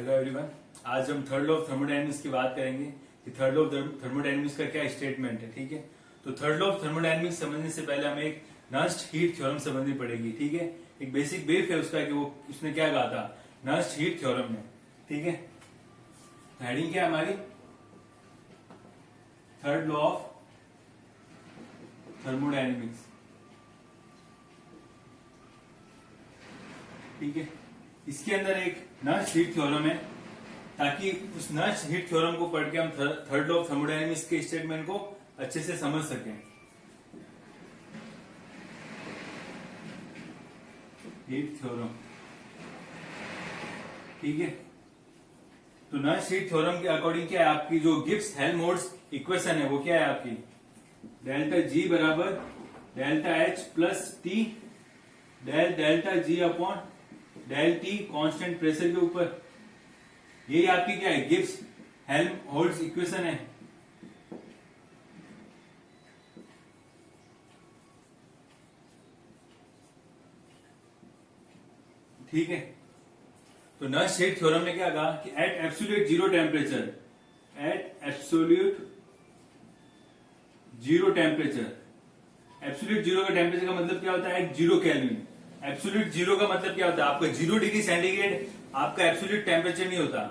Hello everyone. आज हम third law of thermodynamics की बात करेंगे कि थर्ड लॉ ऑफ थर्मोडायनेमिक्स का क्या स्टेटमेंट है। ठीक है, तो थर्ड लॉ ऑफ थर्मोडायनेमिक्स समझने से पहले हमें एक नर्स्ट हीट थ्योरम समझनी पड़ेगी। ठीक है, एक बेसिक बेस है उसका कि वो उसने क्या कहा था नर्स्ट हीट थ्योरम में। ठीक है, तो हेडिंग क्या है हमारी, थर्ड लॉ ऑफ थर्मोडायनेमिक्स। ठीक है, इसके अंदर एक नर्स्ट हीट थ्योरम है, ताकि उस नर्स्ट हीट थ्योरम को पढ़ के हम थर्ड लॉ ऑफ थर्मोडायनेमिक्स के स्टेटमेंट को अच्छे से समझ सकें। हीट थ्योरम, ठीक है, तो नर्स्ट हीट थ्योरम के अकॉर्डिंग क्या है आपकी जो गिब्स हेल्महोल्ट्ज इक्वेशन है वो क्या है आपकी, डेल्टा जी बराबर delta H plus T delta G upon del T constant pressure के ऊपर। यही आपकी क्या है गिब्स हेल्महोल्ट्ज इक्वेशन है। ठीक है, तो नर्स्ट हीट थ्योरम ने क्या कहा कि at absolute zero temperature, at absolute zero temperature, absolute zero का टेम्परेचर का मतलब क्या होता है at zero kelvin. Absolute zero का मतलब क्या होता है आपका 0 डिग्री सेंटीग्रेड आपका एब्सोल्यूट टेम्परेचर नहीं होता।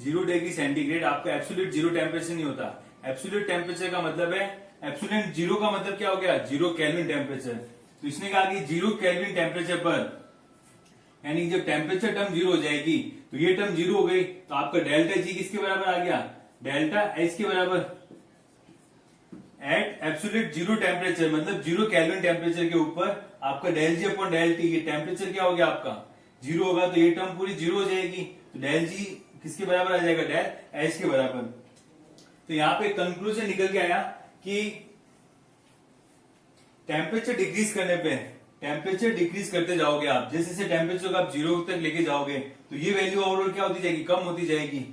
0 डिग्री सेंटीग्रेड आपका एब्सोल्यूट जीरो टेम्परेचर नहीं होता। एब्सोल्यूट टेम्परेचर का मतलब है, एब्सोल्यूट जीरो का मतलब क्या हो गया, जीरो केल्विन टेम्परेचर। तो इसने कहा कि जीरो केल्विन टेम्परेचर पर, यानी जब टेम्परेचर टर्म जीरो हो जाएगी तो ये टर्म जीरो हो गई, तो आपका डेल्टा जी किसके बराबर आ गया, डेल्टा एच के बराबर। एट एब्सोल्यूट जीरो टेम्परेचर मतलब जीरो केल्विन टेम्परेचर के ऊपर आपका डेल जी अपॉन डेल टी, ये टेम्परेचर क्या हो गया आपका जीरो होगा, तो ये टर्म पूरी जीरो हो जाएगी, तो डेल जी किसके बराबर आ जाएगा, डेल एच के बराबर। तो यहाँ पे कंक्लूजन निकल के आया कि टेम्परेचर डिक्रीज करने पे, टेम्परेचर डिक्रीज करते जाओगे आप, जैसे जैसे टेम्परेचर को आप जीरो तक लेके जाओगे तो ये वैल्यू ओवरऑल क्या होती जाएगी, कम होती जाएगी।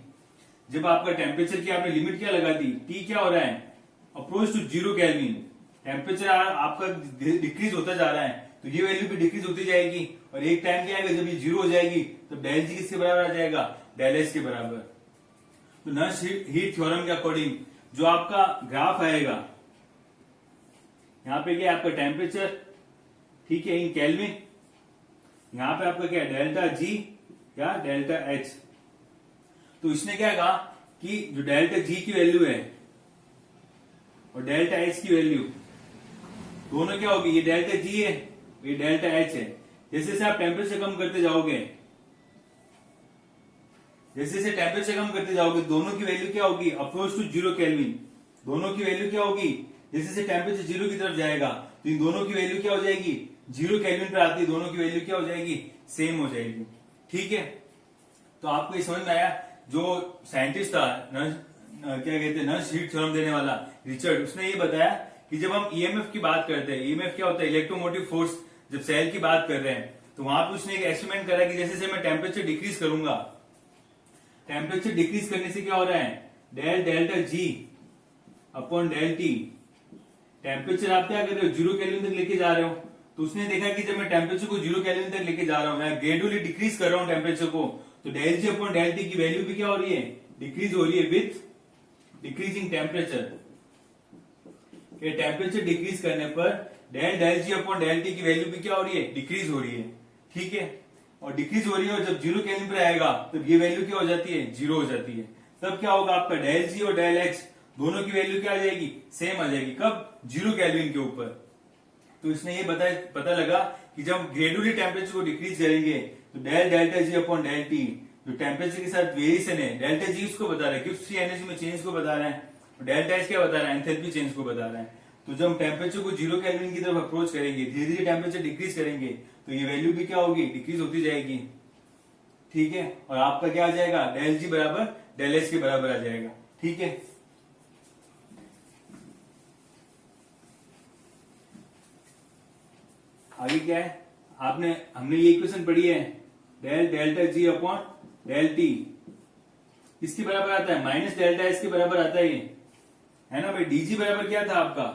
जब आपका टेम्परेचर की आपने लिमिट क्या लगा दी, टी क्या हो रहा है, approach to zero kelvin, temperature आपका डिक्रीज होता जा रहा है, तो ये वैल्यू भी डिक्रीज होती जाएगी, और एक टाइम क्या आएगा जब ये जीरो हो जाएगी तो डेल जी किसके बराबर आ जाएगा, डेल एच के बराबर। तो नर्स्ट हीट थ्योरम के अकॉर्डिंग जो आपका ग्राफ आएगा, यहाँ पे क्या है आपका टेम्परेचर, ठीक है, इन केल्विन, यहाँ पे आपका क्या है डेल्टा जी या डेल्टा एच। तो इसने क्या कहा कि जो डेल्टा जी की वैल्यू है और डेल्टा एच की वैल्यू दोनों क्या होगी, ये डेल्टा जी है, ये डेल्टा एच है। जैसे जैसे आप टेम्परेचर कम करते जाओगे, जैसे जैसे टेम्परेचर कम करते जाओगे दोनों की वैल्यू क्या होगी, अप्रोच टू जीरो केल्विन, दोनों की वैल्यू क्या होगी, जैसे जैसे टेम्परेचर जीरो की तरफ जाएगा तो इन दोनों की वैल्यू क्या हो जाएगी, जीरो केल्विन पर आती है, दोनों की वैल्यू क्या हो जाएगी, सेम हो जाएगी। ठीक है, तो आपको ये समझ में आया। जो साइंटिस्ट था क्या कहते हैं नर्स्ट हीट थ्योरम देने वाला रिचर्ड, उसने ये बताया कि जब हम ईएमएफ की बात करते हैं, ईएमएफ क्या होता है, इलेक्ट्रोमोटिव फोर्स, जब सेल की बात कर रहे हैं तो वहां पे उसने एक एक्सपेरिमेंट करा कि जैसे जैसे मैं टेम्परेचर डिक्रीज करूंगा, टेम्परेचर डिक्रीज करने से क्या हो रहा है, delta G upon del T, temperature आप क्या कर रहे हो, जीरो केल्विन तक लेके जा रहे हो। तो उसने देखा कि जब मैं टेम्परेचर को जीरो केल्विन तक लेके जा रहा हूं, मैं ग्रेजुअली डिक्रीज कर रहा हूं टेम्परेचर को, तो डेल जी अपॉन डेल टी की वैल्यू भी क्या हो रही है, डिक्रीज हो रही है with decreasing temperature. Temperature decrease करने पर डेल जी अपॉन डेल टी की वैल्यू भी क्या हो रही है, डिक्रीज हो रही है। ठीक है, और डिक्रीज हो रही है, और जब जीरो केल्विन पर आएगा तो ये वैल्यू क्या हो जाती है, जीरो हो जाती है। तब क्या होगा आपका डेल जी और डेल एच दोनों की वैल्यू क्या आ जाएगी, सेम आ जाएगी। कब, जीरो केल्विन के ऊपर। तो इसने ये पता लगा कि जब ग्रेजुअली टेम्परेचर को डिक्रीज करेंगे तो delta G upon del T जो टेम्परेचर के साथ वेरिएशन है, डेल्टा जी उसको बता रहा है गिब्स फ्री एनर्जी में चेंज को बता रहा है, और डेल्टा एच क्या बता रहा है, एंथैल्पी चेंज को बता रहा है। तो जब हम टेम्परेचर को जीरो केल्विन की तरफ अप्रोच करेंगे, धीरे धीरे टेम्परेचर डिक्रीज करेंगे तो ये वैल्यू भी क्या होगी, डिक्रीज होती जाएगी। ठीक है, और आपका क्या आ जाएगा, डेल जी बराबर डेल एच के बराबर आ जाएगा। ठीक है, आगे क्या है, हमने ये इक्वेशन पढ़ी है, delta G upon del T किसके बराबर आता है, माइनस डेल्टा एच के बराबर आता है, ये है ना भाई। डीजी बराबर क्या था आपका,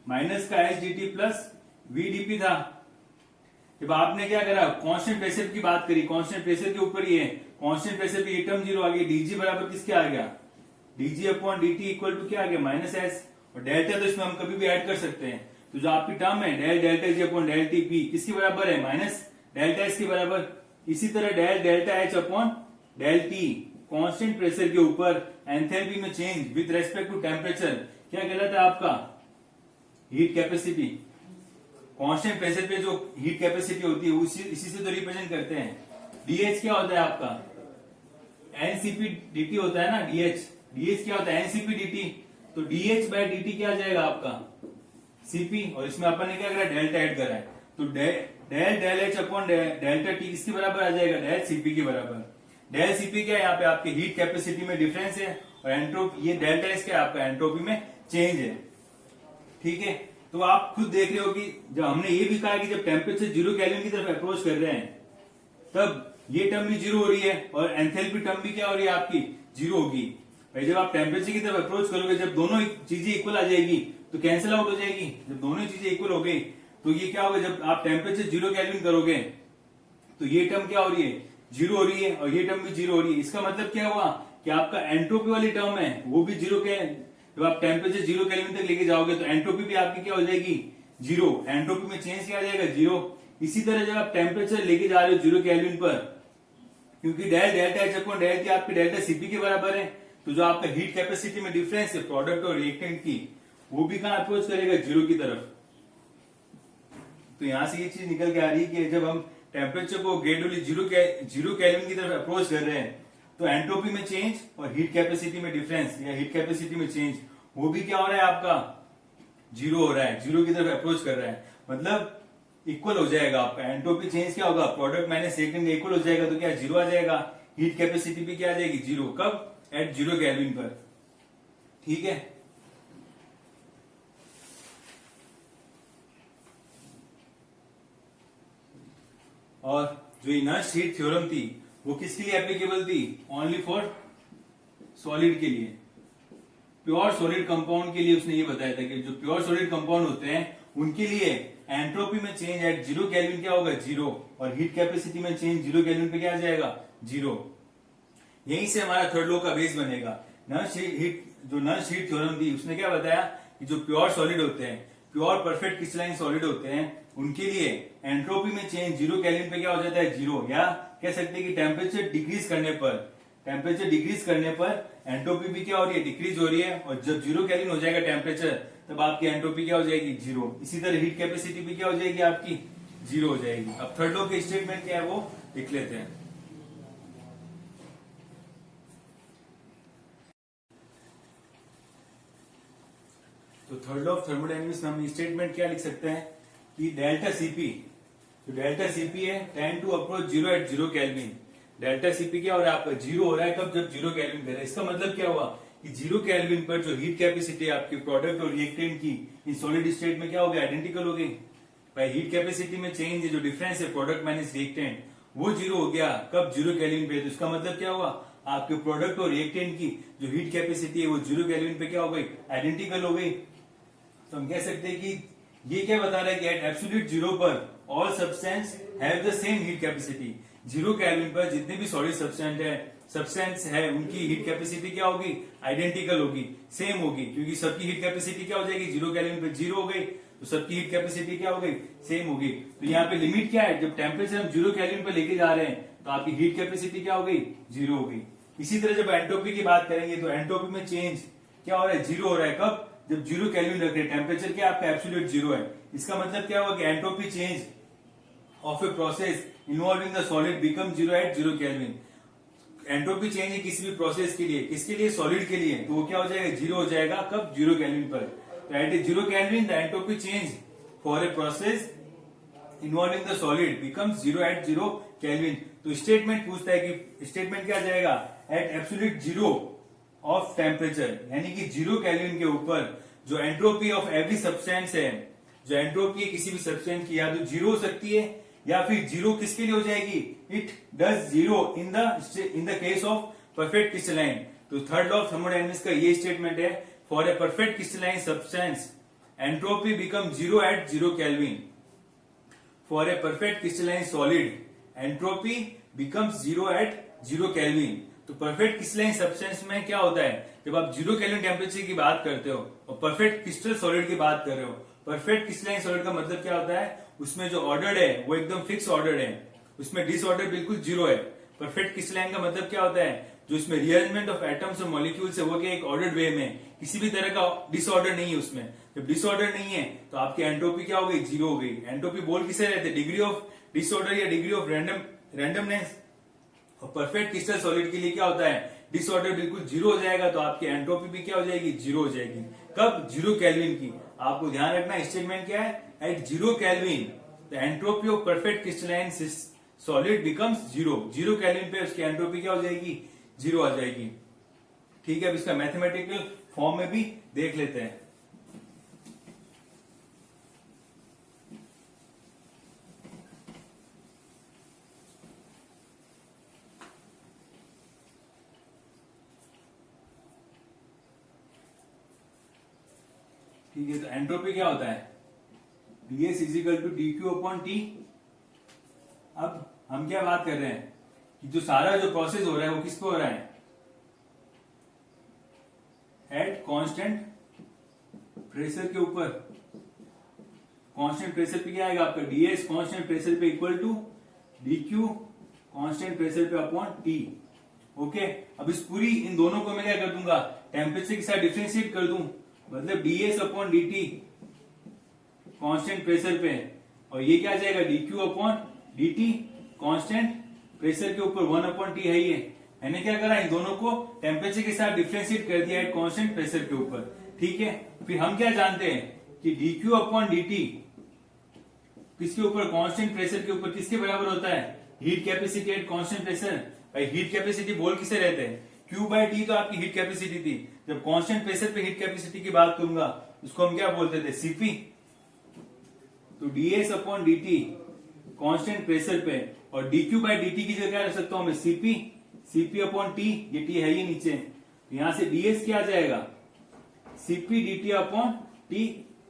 माइनस का H D T plus V DP था। जब आपने क्या करा, कांस्टेंट प्रेशर की बात करी, कांस्टेंट प्रेशर के ऊपर ही है, कांस्टेंट प्रेशर पे ये टर्म जीरो आ गया, dg बराबर किसके आ गया, dg upon dt equal to क्या आ गया, माइनस एस, और डेल्टा तो इसमें हम कभी भी ऐड कर सकते हैं। तो जो आपकी टर्म है del delta G upon del T P किसके बराबर है, माइनस डेल्टा एस के बराबर। इसी तरह del delta H upon del T constant pressure के ऊपर एंथैल्पी में change with respect to temperature क्या कहलाता है आपका, हीट कैपेसिटी। कांस्टेंट प्रेशर पे जो हीट कैपेसिटी होती है इसी से तो रिप्रेजेंट करते हैं। डीएच क्या होता है आपका, एनसीपी डीटी होता है ना, डीएच क्या होता है, एनसीपी डीटी। तो डीएच बाय डीटी क्या आ जाएगा आपका, सीपी, और इसमें अपन ने क्या करा, डेल्टा ऐड करा है। तो del del H upon delta T किसके बराबर आ जाएगा, डेल सीपी के बराबर। डेल सीपी क्या है, यहाँ पे आपके हीट कैपेसिटी में डिफरेंस है, और एंट्रोपी ये डेल्टा एस क्या है आपका, एंट्रोपी में चेंज है। ठीक है, तो आप खुद देख रहे हो कि जब हमने ये भी कहा कि जब टेम्परेचर 0 केल्विन की तरफ अप्रोच कर रहे हैं तब ये टर्म भी 0 हो रही है, और एंथैल्पी टर्म भी क्या हो रही है आपकी, 0 होगी। भाई जब आप टेम्परेचर की तरफ अप्रोच करोगे, जब दोनों चीजें इक्वल आ जाएगी तो कैंसिल आउट हो जाएगी। जब दोनों चीजें इक्वल हो गई तो ये क्या होगा, जब आप टेम्परेचर 0 केल्विन करोगे तो ये टर्म क्या हो रही है, 0 हो रही है, और ये टर्म भी 0 हो रही है। इसका मतलब क्या हुआ कि आपका एंट्रोपी वाली टर्म है वो भी 0 के, जब आप टेम्परेचर 0 केल्विन तक लेके जाओगे तो एंट्रोपी भी आपकी क्या हो जाएगी, 0। एंट्रोपी में चेंज क्या आ जाएगा, 0। इसी तरह जब आप टेम्परेचर लेके जा रहे हो 0 केल्विन पर, क्योंकि del delta H upon del T आपके डेल्टा सीपी के बराबर है, तो जो आपका हीट कैपेसिटी में डिफरेंस है प्रोडक्ट और रिएक्टेंट की, वो भी कहां अप्रोच करेगा, 0 की तरफ। तो यहां से ये चीज निकल के आ रही है कि जब हम टेम्परेचर को ग्रेजुअली 0 केल्विन की तरफ अप्रोच कर रहे हैं तो एंट्रोपी में चेंज और हीट कैपेसिटी में डिफरेंस या हीट कैपेसिटी में चेंज वो भी क्या हो रहा है आपका, 0 हो रहा है, 0 की तरफ अप्रोच कर रहा है। मतलब इक्वल हो जाएगा आपका, एंट्रोपी चेंज क्या होगा, प्रोडक्ट माइनस रिएक्टेंट इक्वल हो जाएगा, तो क्या 0 आ जाएगा। हीट कैपेसिटी भी क्या आ जाएगी, 0। कब, एट 0 केल्विन पर। ठीक है, और जो नर्स हीट थ्योरम थी वो किसके लिए एप्लीकेबल थी, ओनली फॉर सॉलिड के लिए, प्योर सॉलिड कंपाउंड के लिए। उसने ये बताया था कि जो प्योर सॉलिड कंपाउंड होते हैं उनके लिए एंट्रोपी में चेंज एट 0 केल्विन क्या होगा, 0, और हीट कैपेसिटी में चेंज 0 केल्विन पे क्या आ जाएगा, 0। यहीं से हमारा थर्ड लॉ का बेस बनेगा। नर्स हीट थ्योरम थी उसने क्या बताया कि जो प्योर सॉलिड होते हैं, प्योर परफेक्ट क्रिस्टलाइन सॉलिड होते हैं, उनके लिए एंट्रोपी में चेंज 0 केल्विन पे क्या हो जाता है, 0। या कह सकते हैं कि टेम्परेचर डिक्रीज करने पर एंट्रोपी भी क्या हो रही है, डिक्रीज हो रही है, और जब 0 केल्विन हो जाएगा टेम्परेचर तब आपकी एंट्रोपी क्या हो जाएगी, 0। इसी तरह हीट कैपेसिटी भी क्या हो जाएगी आपकी, 0 हो जाएगी। अब थर्ड लॉ के स्टेटमेंट क्या है वो लिख लेते हैं। तो थर्ड लॉ ऑफ थर्मोडायनेमिक्स में हम स्टेटमेंट क्या लिख सकते हैं कि डेल्टा सीपी, जो डेल्टा सीपी है tend to approach 0 at 0 kelvin. Delta CP क्या हो रहा है आपका, 0 हो रहा है कब, जब 0 केल्विन कर रहा है। इसका मतलब क्या हुआ कि 0 केल्विन पर जो हीट कैपेसिटी है आपके प्रोडक्ट और रिएक्टेंट की इन सॉलिड स्टेट में क्या हो गया, आइडेंटिकल हो गई। भाई हीट कैपेसिटी में चेंज है, जो डिफरेंस है प्रोडक्ट माइनस रिएक्टेंट वो 0 हो गया कब, 0 केल्विन पे। तो इसका मतलब क्या हुआ, आपके प्रोडक्ट और रिएक्टेंट की जो हीट कैपेसिटी है वो 0 केल्विन पे क्या हो गई, आइडेंटिकल हो गई। तो हम कह सकते हैं कि ये क्या बता रहा है कि एट एब्सोल्यूट 0 पर all substance have the same heat capacity. 0 kelvin पर जितने भी सॉलिड सब्सटेंस है उनकी हीट कैपेसिटी क्या होगी, आइडेंटिकल होगी, सेम होगी, क्योंकि सबकी हीट कैपेसिटी क्या हो जाएगी, 0 केल्विन पे 0 हो गई, तो सबकी हीट कैपेसिटी क्या हो गई, सेम होगी। तो यहाँ पे लिमिट क्या है, जब टेम्परेचर हम 0 केल्विन पे लेके जा रहे हैं तो आपकी हीट कैपेसिटी क्या हो गई, 0 हो गई। इसी तरह जब एंट्रोपी की बात करेंगे तो एंट्रोपी में चेंज क्या हो रहा है, 0 हो रहा है कब, जब 0 केल्विन रख रहे हैं, टेम्परेचर क्या आपका एब्सोल्यूट 0 है। इसका मतलब क्या हुआ कि entropy change of a process involving the solid become 0 at 0 kelvin. Entropy change है किसी भी प्रोसेस के लिए, किसके लिए, सॉलिड के लिए, तो वो क्या हो जाएगा, 0 हो जाएगा कब, 0 केल्विन पर। तो at 0 kelvin the entropy change for a process involving the solid becomes 0 at 0 kelvin. तो स्टेटमेंट पूछता है कि स्टेटमेंट क्या जाएगा, एट एब्सोल्यूट 0 ऑफ टेम्परेचर, यानी कि 0 केल्विन के ऊपर जो एंट्रोपी ऑफ एवरी सब्सटेंस है, जो एंट्रोपी है किसी भी सब्सटेंस की, या तो 0 हो सकती है या फिर 0 किसके लिए हो जाएगी, it does 0 in the case of perfect crystalline. तो थर्ड लॉ ऑफ थर्मोडायनेमिक्स का ये स्टेटमेंट है, for a perfect crystalline substance entropy become 0 at 0 kelvin. For a perfect crystalline solid entropy becomes 0 at 0 kelvin. तो perfect crystalline substance में क्या होता है, जब आप 0 केल्विन टेम्परेचर की बात करते हो और परफेक्ट क्रिस्टल सॉलिड की बात कर रहे हो, परफेक्ट क्रिस्टलाइन सॉलिड का मतलब क्या होता है, उसमें जो ऑर्डर है वो एकदम फिक्स ऑर्डर है, उसमें डिसऑर्डर बिल्कुल 0 है। परफेक्ट क्रिस्टलाइन का मतलब क्या होता है, जो इसमें रिअरेंजमेंट ऑफ एटम्स और मॉलिक्यूल्स है वो क्या एक ऑर्डर्ड वे में, किसी भी तरह का डिसऑर्डर नहीं है उसमें। जब डिसऑर्डर नहीं है तो आपकी एंट्रोपी क्या हो गई, 0 हो गई। एंट्रोपी बोल किसे रहते हैं, डिग्री ऑफ डिसऑर्डर या डिग्री ऑफ रैंडमनेस। और परफेक्ट क्रिस्टल सॉलिड के लिए क्या होता है, डिसऑर्डर बिल्कुल 0 हो जाएगा, तो आपकी एंट्रोपी भी क्या हो जाएगी, 0 हो जाएगी। कब, 0 केल्विन की। आपको ध्यान रखना स्टेटमेंट क्या है, at 0 kelvin the entropy of perfect crystalline solid becomes 0। 0 kelvin पे उसकी एंट्रोपी क्या हो जाएगी, 0 आ जाएगी। ठीक है, अब इसका मैथमेटिकल फॉर्म में भी देख लेते हैं। ठीक है, तो एंट्रोपी क्या होता है, ds equal to D Q upon T. अब हम क्या बात कर रहे हैं कि जो सारा जो प्रोसेस हो रहा है वो किस पे हो रहा है, एट कांस्टेंट प्रेशर के ऊपर। कांस्टेंट प्रेशर पे क्या आएगा आपका, ds कांस्टेंट प्रेशर पे equal to dq constant pressure पे अपॉन टी। ओके, अब इस पूरी इन दोनों को मैं क्या कर दूंगा, टेम्परेचर के साथ डिफरेंशिएट कर दूं, मतलब ds upon dt constant pressure पे, और ये क्या आ जाएगा dq upon dt constant pressure के ऊपर 1 अपॉन टी है ये। मैंने क्या करा, इन दोनों को टेम्परेचर के साथ डिफरेंशिएट कर दिया एट कांस्टेंट प्रेशर के ऊपर। ठीक है, फिर हम क्या जानते हैं कि dq अपॉन dt किसके ऊपर, कांस्टेंट प्रेशर के ऊपर किसके बराबर होता है, heat capacity at constant pressure. भाई हीट कैपेसिटी बोल किसे रहते हैं, Q बाय टी तो आपकी हीट कैपेसिटी थी। जब कांस्टेंट प्रेशर पे हीट कैपेसिटी की बात करूंगा उसको हम क्या बोलते थे, Cp। तो ds upon dt constant pressure पे, और dq बाय dt की जगह क्या रख सकता हूं मैं, Cp अपॉन टी, ये t है ये नीचे, तो यहां से ds क्या आ जाएगा, Cp dt अपॉन टी,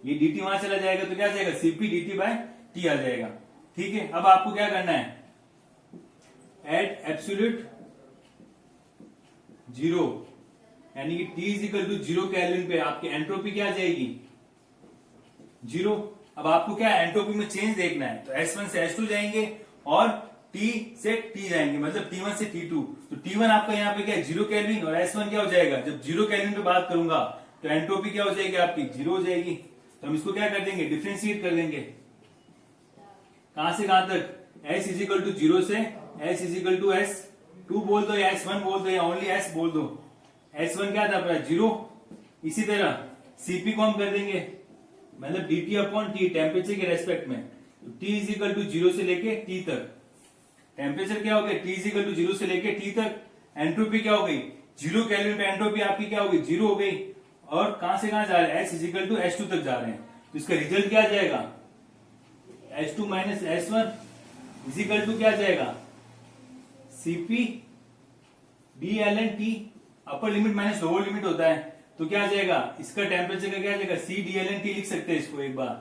ये dt वहां चला जाएगा तो क्या आ जाएगा, Cp dt बाय टी आ जाएगा। ठीक है, अब आपको क्या करना है, एट एब्सोल्यूट 0 यानी कि T इजिकल टू 0 केल्विन पे आपकी एंट्रोपी क्या आ जाएगी, 0। अब आपको क्या एंट्रोपी में चेंज देखना है, तो S1 से S2 जाएंगे और T से T जाएंगे, मतलब T1 से T2। तो T1 आपका यहाँ पे क्या है, 0 केल्विन, और S1 क्या हो जाएगा, जब 0 केल्विन पे बात करूंगा तो एंट्रोपी क्या हो जाएगी आपकी, 0 हो जाएगी। तो हम इसको क्या कर देंगे, डिफ्रेंशिएट कर देंगे, कहां से कहां तक, S इजिकल टू 0 से S इजिकल टू S2 बोल दो या S1 बोल दो या ओनली S बोल दो। S1 क्या था अपना, 0। इसी तरह Cp को हम कर देंगे, मतलब dt अपॉन टी टेम्परेचर के रेस्पेक्ट में। तो T इजिकल टू 0 से लेके T तक, टेम्परेचर क्या हो गया, T इजिकल टू 0 से लेके T तक, एंट्रोपी क्या हो गई, 0 केल्विन पे एंट्रोपी आपकी क्या हो गई, 0 हो गई। और कहां से कहां जा रहे हैं, S इजिकल टू S2 तक जा रहे हैं, तो इसका रिजल्ट क्या आ जाएगा, S2 minus S1 is equal to क्या आ जाएगा, Cp dln T, upper limit minus lower limit होता है, तो क्या आ जाएगा, इसका टेम्परेचर का क्या आ जाएगा, C dln T लिख सकते हैं इसको एक बार,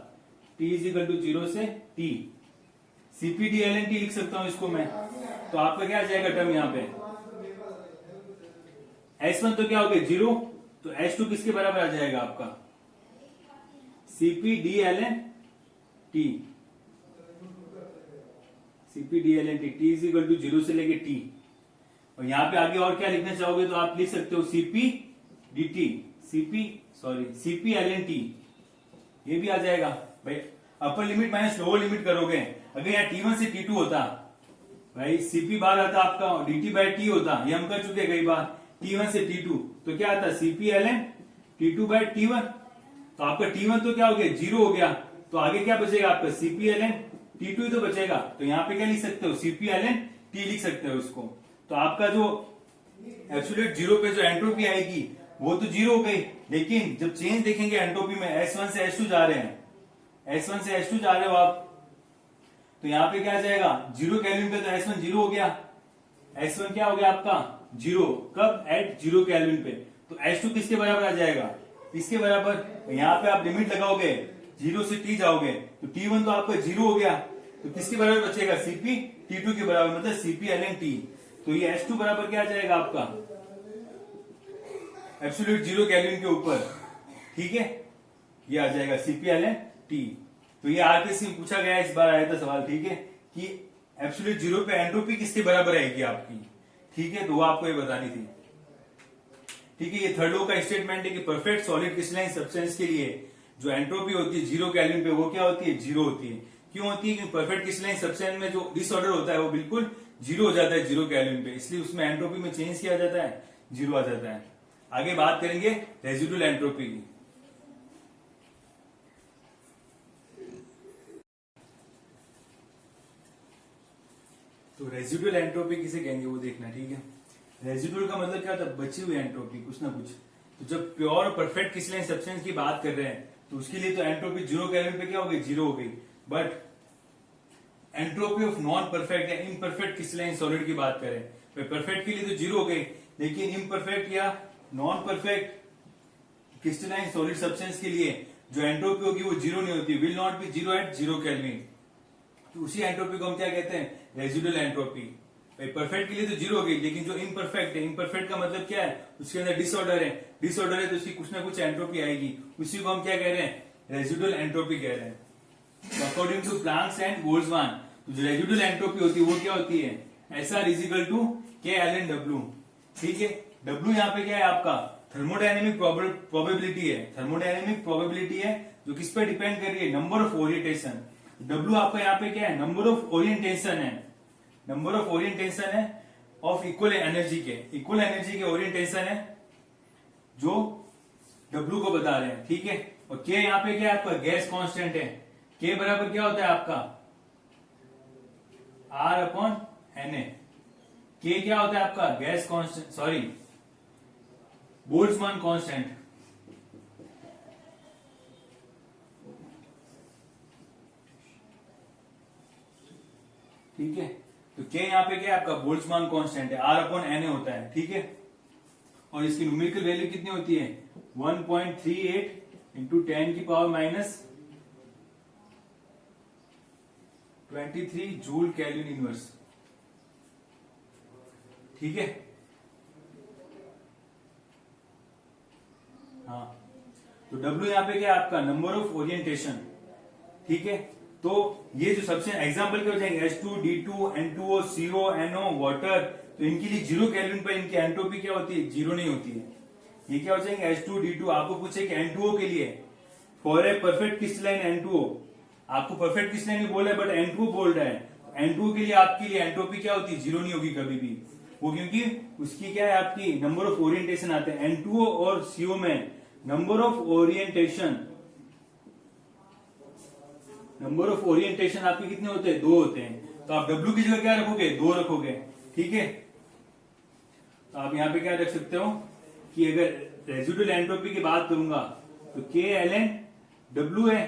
T इजिकल टू 0 से T, Cp dln T लिख सकता हूं इसको मैं। तो आपका क्या आ जाएगा टर्म यहाँ पे, S1 तो क्या हो गया 0, तो S2 किसके बराबर आ जाएगा आपका, Cp dln T, Cp dln T, T equal to 0 से लेके T। और यहाँ पे आगे और क्या लिखना चाहोगे तो आप लिख सकते हो Cp dt, Cp ln T, ये भी आ जाएगा। भाई upper limit minus lower limit करोगे, अगर यहाँ T1 से T2 होता, भाई Cp बार आता आपका dt बाय T होता, ये हम कर चुके कई बार, T1 से T2 तो क्या आता, Cp ln T2 bye T1। तो आपका T1 तो क्या हो गया, 0 हो गया, तो आगे क्या बचेगा आपका, Cp ln T2 ही तो बचेगा। तो यहाँ पे क्या लिख सकते हो, Cp ln T लिख सकते हो इसको। तो आपका जो एब्सोल्यूट 0 पे जो एंट्रोपी आएगी वो तो 0 हो गई, लेकिन जब चेंज देखेंगे एंट्रोपी में, S1 से S2 जा रहे हैं, S1 से S2 जा रहे हो आप, तो यहाँ पे क्या आ जाएगा, 0 केल्विन पे तो S1 0 हो गया, S1 क्या हो गया आपका 0, कब, एट 0 केल्विन पे। तो S2 किसके बराबर आ जाएगा, इसके बराबर। तो यहाँ पे आप लिमिट लगाओगे, 0 से T जाओगे, तो T1 तो आपका 0 हो गया, तो किसके बराबर बचेगा, Cp T2 के बराबर, मतलब Cp ln T। तो ये H2 बराबर क्या आ जाएगा आपका एब्सोल्यूट 0 केल्विन के ऊपर, ठीक है, ये आ जाएगा CpLN-T। तो ये आरपीसी में पूछा गया, इस बार आया था सवाल, ठीक है, कि एब्सोल्यूट 0 पे एंट्रोपी किसके बराबर आएगी आपकी, ठीक है, तो वो आपको ये बतानी थी, ठीक है। ये थर्ड लॉ का स्टेटमेंट है कि परफेक्ट सॉलिड क्रिस्टलाइन सब्सटेंस के लिए जो एंट्रोपी होती है 0 केल्विन पे, वो क्या होती है, 0 होती है। क्यों होती है? कि परफेक्ट क्रिस्टलाइन सब्सटेंस में जो डिसऑर्डर होता है वो बिल्कुल 0 हो जाता है 0 केल्विन पे, इसलिए उसमें एंट्रोपी में चेंज किया जाता है, 0 आ जाता है। आगे बात करेंगे रेजिडुअल एंट्रोपी की। तो रेजिडुअल एंट्रोपी किसे कहेंगे वो देखना, ठीक है। रेजिडुअल का मतलब क्या होता है, बची हुई एंट्रोपी, कुछ ना कुछ। तो जब प्योर और परफेक्ट क्रिस्टलाइन सब्सटेंस की बात कर रहे हैं तो उसके लिए तो एंट्रोपी 0 केल्विन पे क्या हो गई, 0 हो गई। But entropy of non perfect या इम्परफेक्ट क्रिस्टलाइन सॉलिड की बात करें, परफेक्ट के लिए तो 0 हो गई, लेकिन इम्परफेक्ट या non perfect crystalline solid substance के लिए जो एंट्रोपी होगी वो 0 नहीं होती, will not be 0 at 0 kelvin. तो उसी एंट्रोपी को हम क्या कहते हैं, रेजिडुअल एंट्रोपी। परफेक्ट के लिए तो 0 हो गई, लेकिन जो इम्परफेक्ट है, इम्परफेक्ट का मतलब क्या है, उसके अंदर डिसऑर्डर है, डिसऑर्डर है तो उसकी कुछ ना कुछ एंट्रोपी आएगी, उसी को हम क्या कह रहे हैं, रेजिडुअल एंट्रोपी कह रहे हैं। According to Planck's and Boltzmann, तो जो रेजिडुअल एंट्रोपी होती है वो क्या होती है, SR इजिकल टू KLN/W, ठीक है। W यहाँ पे क्या है आपका, थर्मोडायनेमिक प्रोबेबिलिटी है, थर्मोडायनेमिक प्रोबेबिलिटी है जो किस पे डिपेंड कर रही है, नंबर ऑफ ओरिएंटेशन। W आपका यहाँ पे क्या है, नंबर ऑफ ओरिएंटेशन है, नंबर ऑफ ओरिएंटेशन है ऑफ इक्वल एनर्जी के, इक्वल एनर्जी के ओरिएंटेशन है जो W को बता रहे हैं, ठीक है। और K यहाँ पे क्या है आपका, गैस कांस्टेंट है। K बराबर क्या होता है आपका, R/Na। K क्या होता है आपका, gas constant, sorry Boltzmann constant, ठीक है। तो K यहाँ पे क्या है आपका, बोल्ट्जमान कांस्टेंट है, R/Na होता है, ठीक है। और इसकी न्यूमेरिकल वैल्यू कितनी होती है, 1.38 इंटू 10 की पावर -23 जूल केल्विन इनवर्स, ठीक है। हाँ, तो W यहाँ पे क्या है आपका, नंबर ऑफ ओरिएंटेशन, ठीक है। तो ये जो सबसे एग्जाम्पल क्या हो जाएंगे, H2, D2, N2O, CO, NO, water, तो इनके लिए 0 केल्विन पर इनकी एंट्रोपी क्या होती है, 0 नहीं होती है। ये क्या हो जाएंगे, H2, D2। आपको पूछे कि N2O के लिए, for a perfect crystalline N2O, आपको परफेक्ट क्रिस्टलाइन बोला है बट N2O बोल रहा है, N2O के लिए आपके लिए एंट्रोपी क्या होती है, 0 नहीं होगी कभी भी, वो क्योंकि उसकी क्या है आपकी नंबर ऑफ ओरिएंटेशन आते हैं। N2O और CO में number of orientation, number of orientation आपके कितने होते हैं, 2 होते हैं। तो आप W की जगह क्या रखोगे, 2 रखोगे, ठीक है। तो आप यहां पे क्या रख सकते हो कि अगर रेजिडुअल एंट्रोपी की बात करूंगा तो KLN/W है,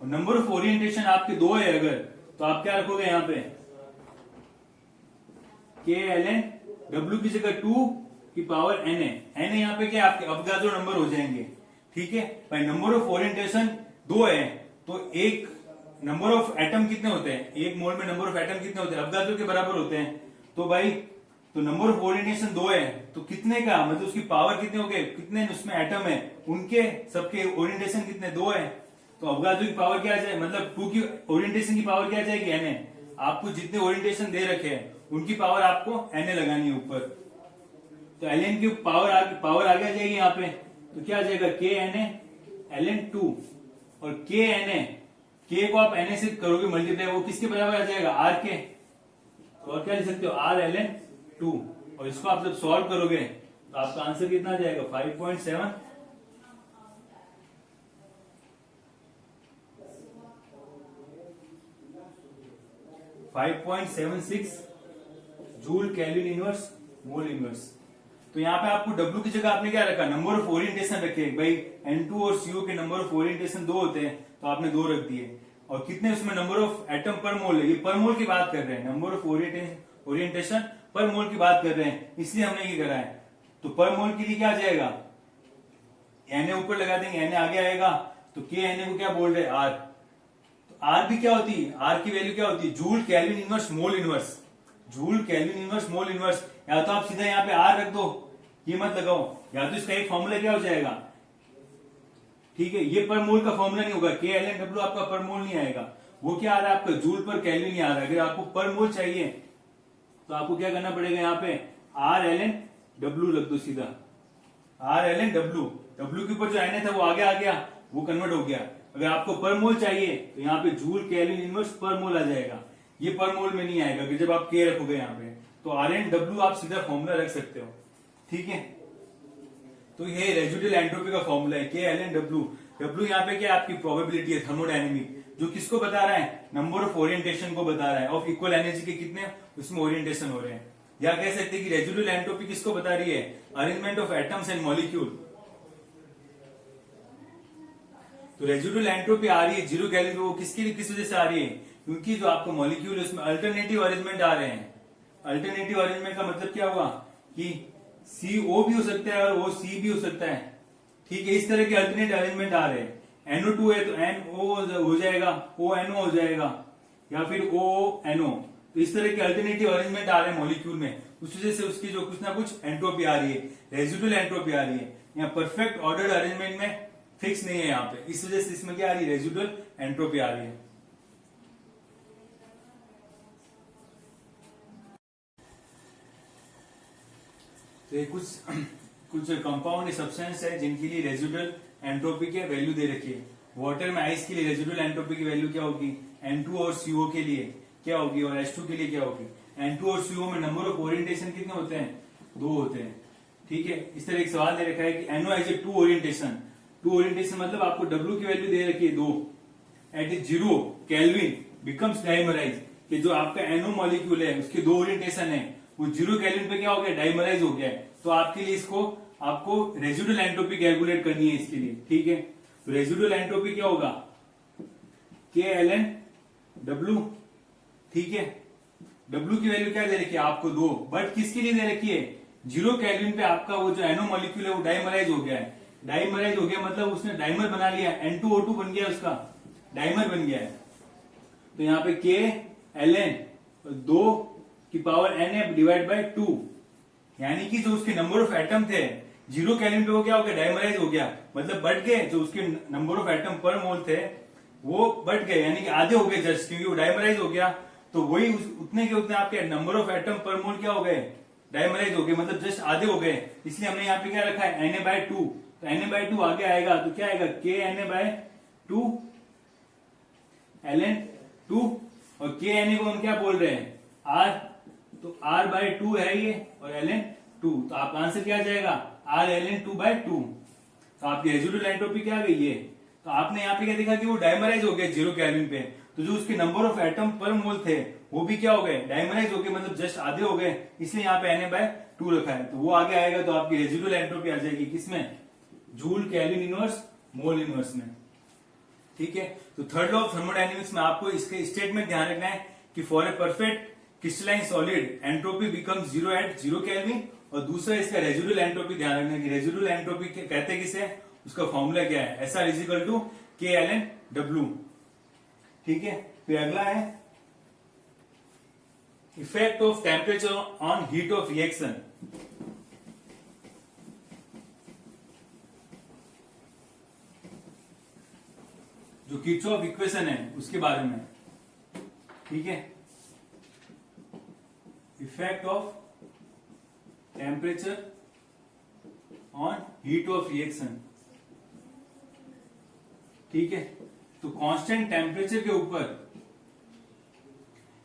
और नंबर ऑफ ओरिएंटेशन आपके 2 है अगर, तो आप क्या रखोगे यहां पे, KLN/W की जगह 2 की पावर Na। Na यहाँ पे क्या आपके अवगाद्रो नंबर हो जाएंगे, ठीक है। भाई नंबर ऑफ ओरिएंटेशन 2 है, तो एक नंबर ऑफ एटम कितने होते हैं, एक मोल में नंबर ऑफ एटम कितने होते हैं, अवगाद्रो के बराबर होते हैं। तो भाई तो नंबर ऑफ ओरिएंटेशन 2 है, तो कितने का मतलब उसकी पावर कितने हो गए, कितने उसमें एटम है, उनके सबके ओरिएंटेशन कितने, 2 है। तो अवगाद्रो की पावर क्या आ जाए, मतलब 2 की ओरिएंटेशन की पावर क्या आ जाएगी, Na। आपको जितने ओरिएंटेशन दे रखे हैं उनकी पावर आपको Na लगानी है ऊपर, तो Ln की पावर आगे आ जाएगी यहाँ पे, तो क्या आ जाएगा, KNaLn2, और K को आप Na से करोगे मल्टीप्लाई, वो किसके बराबर आ जाएगा, R के। तो और क्या लिख सकते हो, RLn2, और इसको आप जब सॉल्व करोगे तो आपका आंसर कितना आ जाएगा, 5.76 joule kelvin inverse mole inverse. तो यहाँ पे आपको W की जगह आपने क्या रखा, नंबर ऑफ ओरिएंटेशन रखे, भाई N2 और CO के नंबर ऑफ ओरिएंटेशन 2 होते हैं, तो आपने 2 रख दिए। और कितने उसमें नंबर ऑफ एटम पर मोल है, ये पर मोल की बात कर रहे हैं, नंबर ऑफ ओरिएंटेशन पर मोल की बात कर रहे हैं, इसलिए हमने ये करा है। तो पर मोल के लिए क्या आ जाएगा, Na ऊपर लगा देंगे, Na आगे आएगा, तो KNA को क्या बोल रहे हैं, R। तो R भी क्या होती है, R की वैल्यू क्या होती है, joule kelvin inverse mole inverse. Joule kelvin inverse mole inverse, या तो आप सीधा यहाँ पे आर रख दो, ये मत लगाओ, या तो इसका एक फॉर्मूला क्या हो जाएगा, ठीक है, ये पर मोल का फॉर्मूला नहीं होगा, के एल एन डब्ल्यू आपका पर मोल नहीं आएगा, वो क्या आ रहा है आपका जूल पर केल्विन ही आ रहा है। अगर आपको पर मोल चाहिए तो आपको क्या करना पड़ेगा, यहाँ पे आर एल एन डब्ल्यू लग दो सीधा, R L N W, W के ऊपर जो एन था वो आगे आ गया, वो कन्वर्ट हो गया। अगर आपको पर मोल चाहिए तो यहाँ पे जूल केल्विन इनवर्स पर मोल आ जाएगा, ये पर मोल में नहीं आएगा कि जब आप के रखोगे यहाँ पे, तो आर एन डब्ल्यू आप सीधा फॉर्मूला रख सकते हो, ठीक है। तो ये रेजिडुअल एंट्रोपी का फॉर्मूला है, के एल एन डब्ल्यू, डब्ल्यू यहाँ पे क्या आपकी प्रोबेबिलिटी है थर्मोडायनेमिक, जो किसको बता रहा है, नंबर ऑफ ओरिएंटेशन को बता रहा है, ऑफ इक्वल एनर्जी के कितने उसमें ओरिएंटेशन हो रहे हैं। या कह सकते हैं कि रेजिडुअल एंट्रोपी किसको बता रही है, arrangement of atoms and molecule. तो रेजिडुअल एंट्रोपी आ रही है जीरो केल्विन, वो किसके लिए किस वजह से आ रही है, क्योंकि जो आपको मॉलिक्यूल है उसमें अल्टरनेटिव अरेंजमेंट आ रहे हैं। अल्टरनेटिव अरेंजमेंट का मतलब क्या हुआ कि CO भी हो सकता है और OC भी हो सकता है, ठीक है, इस तरह के अल्टरनेट अरेंजमेंट आ रहे हैं। NO2 है तो NO हो जाएगा, ONO हो जाएगा, या फिर ONO, तो इस तरह के अल्टरनेटिव अरेंजमेंट आ रहे हैं मॉलिक्यूल में, उस वजह से उसकी जो कुछ ना कुछ एंट्रोपी आ रही है, रेजिडुअल एंट्रोपी आ रही है। यहाँ परफेक्ट ऑर्डर्ड अरेंजमेंट में फिक्स नहीं है यहाँ पे, इस वजह से इसमें क्या आ रही है, रेजिडुअल एंट्रोपी आ रही है। तो ये कुछ कंपाउंड सब्सटेंस है जिनके लिए रेजिडुअल एंट्रोपी की वैल्यू दे रखी है। वाटर में आइस के लिए रेजिडुअल एंट्रोपी की वैल्यू क्या होगी, N2 और CO के लिए क्या होगी, और H2 के लिए क्या होगी। N2 और CO में नंबर ऑफ ओरिएंटेशन कितने होते हैं, 2 होते हैं, ठीक है। इस तरह एक सवाल दे रखा है कि NO has a 2 orientation, 2 orientation मतलब आपको W की वैल्यू दे रखी है 2, एट 0 केल्विन बिकम्स डाइमराइज, कि जो आपका NO मॉलिक्यूल है उसके 2 ओरिएंटेशन है, वो 0 केल्विन पे क्या हो गया, डाइमराइज हो गया है। तो आपके लिए इसको आपको रेजिडुअल एंट्रोपी कैलकुलेट करनी है इसके लिए, ठीक है। तो रेजिडुअल एंट्रोपी क्या होगा, के एल एन डब्ल्यू, ठीक है। डब्ल्यू की वैल्यू क्या दे रखी है आपको 2, बट किसके लिए दे रखी है, 0 केल्विन पे आपका वो जो NO मॉलिक्यूल है वो डाइमराइज हो गया है। डाइमराइज हो गया मतलब उसने डाइमर बना लिया, N2O2 बन गया, उसका डाइमर बन गया है। तो यहाँ पे के एल एन 2 की पावर n डिवाइड बाय 2, यानी कि जो उसके नंबर ऑफ एटम थे 0 केल्विन पे वो क्या हो गया, डाइमराइज हो गया, मतलब बढ़ गए, जो उसके नंबर ऑफ एटम पर मोल थे वो बढ़ गए, यानी कि आधे हो गए जस्ट, क्योंकि वो डाइमराइज हो गया। तो वही उतने के उतने आपके नंबर ऑफ एटम पर मोल क्या हो गए, डाइमराइज हो गए, मतलब जस्ट आधे हो गए। इसलिए हमने यहाँ पे क्या रखा है, Na/2, तो Na/2 आगे आएगा तो क्या आएगा, KNA/2 Ln2, और KNA को हम क्या बोल रहे हैं, R, तो R/2 है ये, और Ln2, तो आपका आंसर क्या आ जाएगा, R Ln2/2। तो आपकी रेजिडुअल एंट्रोपी क्या आ गई ये, तो आपने यहाँ पे क्या देखा कि वो डाइमराइज हो गया 0 केल्विन पे, तो जो उसके नंबर ऑफ एटम पर मोल थे वो भी क्या हो गए, डाइमराइज हो गए, मतलब जस्ट आधे हो गए, इसलिए यहाँ पे Na/2 रखा है। तो वो आगे आएगा, तो आपकी रेजिडुअल एंट्रोपी आ जाएगी किसमें, joule kelvin inverse mole inverse में, ठीक है। तो थर्ड लॉ ऑफ थर्मोडायनेमिक्स में आपको इसके स्टेटमेंट ध्यान रखना है कि for a perfect crystalline solid entropy becomes 0 at 0 kelvin, और दूसरा इसका रेजिडुअल एंट्रोपी ध्यान रखना है कि रेजिडुअल एंट्रोपी कहते किसे, उसका फॉर्मूला क्या है, SR = KLnW, ठीक है। फिर अगला है effect of temperature on heat of reaction. जो किरचॉफ इक्वेशन है उसके बारे में, ठीक है। Effect of temperature on heat of reaction, ठीक है। तो कांस्टेंट टेम्परेचर के ऊपर,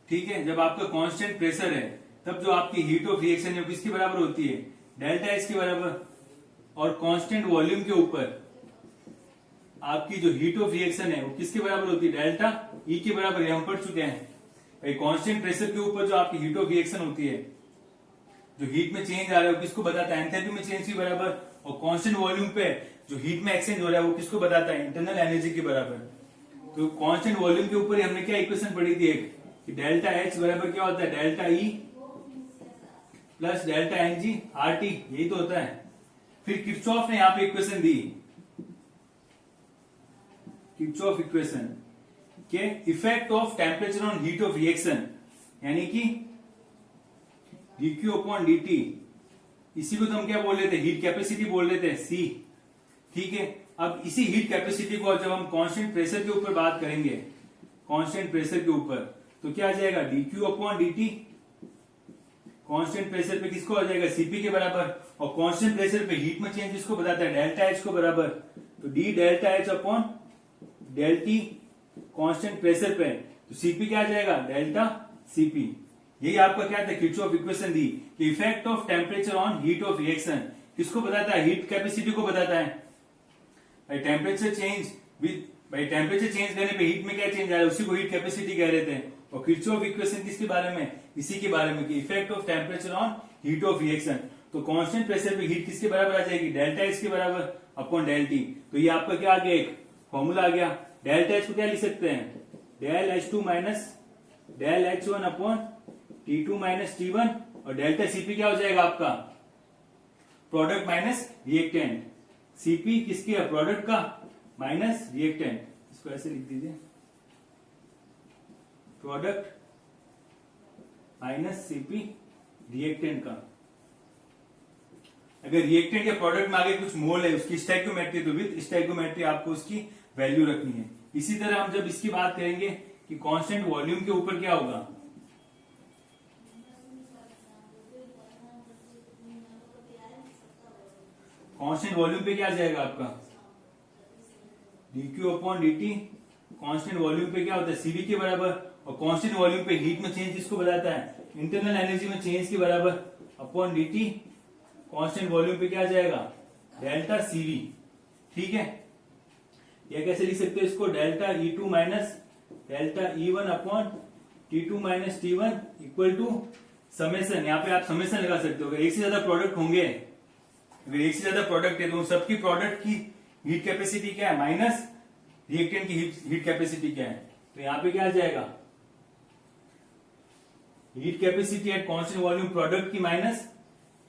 ठीक है, जब आपका कांस्टेंट प्रेशर है तब जो आपकी हीट ऑफ रिएक्शन है किसके बराबर होती है, डेल्टा एच के बराबर, और कांस्टेंट वॉल्यूम के ऊपर आपकी जो हीट ऑफ रिएक्शन है वो किसके बराबर होती है, डेल्टा ई के बराबर है, हम पढ़ चुके हैं भाई। कांस्टेंट प्रेशर के ऊपर जो आपकी हीट ऑफ रिएक्शन होती है, जो हीट में चेंज आ रहा है वो किसको बताता है, एंथैल्पी में चेंज के बराबर, और कांस्टेंट वॉल्यूम पे जो हीट में एक्सचेंज हो रहा है वो किसको बताता है, इंटरनल एनर्जी के बराबर। तो कांस्टेंट वॉल्यूम के ऊपर हमने क्या इक्वेशन पढ़ी थी एक, कि डेल्टा एच बराबर क्या होता है, delta E plus delta NG RT, यही तो होता है। फिर किरचॉफ ने यहाँ पे इक्वेशन दी, किरचॉफ इक्वेशन के effect of temperature on heat of reaction, यानी कि dq अपॉन dt, इसी को तो हम क्या बोल रहे थे, हीट कैपेसिटी बोल रहे थे C। ठीक है, अब इसी हीट कैपेसिटी को जब हम कांस्टेंट प्रेशर के ऊपर बात करेंगे, कांस्टेंट प्रेशर के ऊपर, तो क्या आ जाएगा dq upon dt, constant pressure पे किसको आ जाएगा, Cp के बराबर, और कांस्टेंट प्रेशर पे हीट में चेंज किसको बताता है, डेल्टा H को बराबर, तो d delta H upon del T constant pressure पे, तो Cp क्या आ जाएगा, डेल्टा Cp। यही आपका क्या था, किरचॉफ इक्वेशन दी कि effect of temperature on heat of reaction किसको बताता है, हीट कैपेसिटी को बताता है। भाई टेम्परेचर चेंज विद, भाई टेम्परेचर चेंज करने पे हीट में क्या चेंज आ रहा है, उसी को हीट कैपेसिटी कह रहे थे। और किरचॉफ इक्वेशन किसके बारे में, इसी के बारे में, कि effect of temperature on heat of reaction. तो कांस्टेंट प्रेशर पे हीट किसके बराबर आ जाएगी, डेल्टा एच के बराबर अपॉन डेल टी। तो ये आपका क्या आ गया, एक फॉर्मूला आ गया। डेल्टा एच को क्या लिख सकते हैं, del H two minus del H one upon T two minus T one, और डेल्टा सीपी क्या हो जाएगा आपका, प्रोडक्ट माइनस रिएक्टेंट। सीपी किसकी है, प्रोडक्ट का माइनस रिएक्टेंट, इसको ऐसे लिख दीजिए, प्रोडक्ट माइनस सीपी रिएक्टेंट का। अगर रिएक्टेंट या प्रोडक्ट में आगे कुछ मोल है, उसकी स्टोइकियोमेट्री, तो विद स्टोइकियोमेट्री आपको उसकी वैल्यू रखनी है। इसी तरह हम जब इसकी बात करेंगे कि कांस्टेंट वॉल्यूम के ऊपर क्या होगा, कांस्टेंट वॉल्यूम पे क्या आ जाएगा आपका, dq upon dt, constant volume पे क्या होता है, Cv के बराबर, और कांस्टेंट वॉल्यूम पे हीट में चेंज किसको बताता है, इंटरनल एनर्जी में चेंज के बराबर, अपॉन dt, कांस्टेंट वॉल्यूम पे क्या आ जाएगा, डेल्टा Cv। ठीक है, यह कैसे लिख सकते हो इसको, delta E2 minus delta E1 upon T2 minus T1 equal to summation. यहाँ पे आप समेशन लगा सकते हो, अगर एक से ज्यादा प्रोडक्ट होंगे, अगर एक से ज्यादा प्रोडक्ट है तो सबकी प्रोडक्ट की हीट कैपेसिटी क्या है, माइनस रिएक्टेंट की हीट कैपेसिटी क्या है। तो यहाँ पे क्या आ जाएगा, heat capacity at constant volume product की माइनस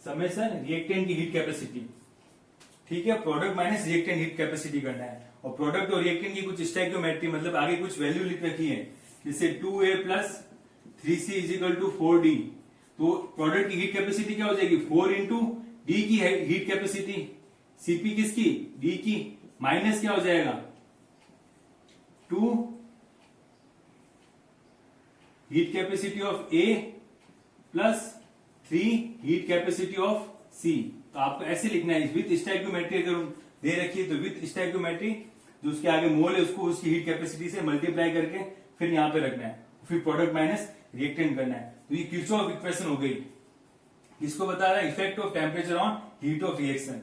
समेशन रिएक्टेंट की हीट कैपेसिटी। ठीक है, product minus reactant heat capacity करना है, और प्रोडक्ट और रिएक्टेंट की कुछ स्टोइकियोमेट्री, मतलब आगे कुछ वैल्यू लिख रखी है, जैसे 2a plus 3c is equal to 4d। तो प्रोडक्ट की हीट कैपेसिटी क्या हो जाएगी, 4 इंटू डी की हीट कैपेसिटी, सीपी किसकी, डी की, माइनस क्या हो जाएगा 2 heat capacity of A plus 3 heat capacity of C. तो आपको ऐसे लिखना है, विथ स्टोइकियोमेट्री अगर दे रखी है तो विथ स्टोइकियोमेट्री, जो उसके आगे मोल है उसको उसकी हीट कैपेसिटी से मल्टीप्लाई करके फिर यहां पे रखना है, फिर प्रोडक्ट माइनस रिएक्टेंट करना है। तो ये किरचॉफ इक्वेशन हो गई, इसको बता रहा है effect of temperature on heat of reaction.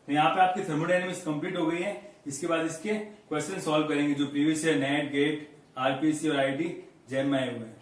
तो यहाँ पे आपकी थर्मोडायनेमिक्स कंप्लीट हो गई है। इसके बाद इसके क्वेश्चन सॉल्व करेंगे जो previous year NET, GATE, RPSC और आईआईटी जैम में आए हुए हैं।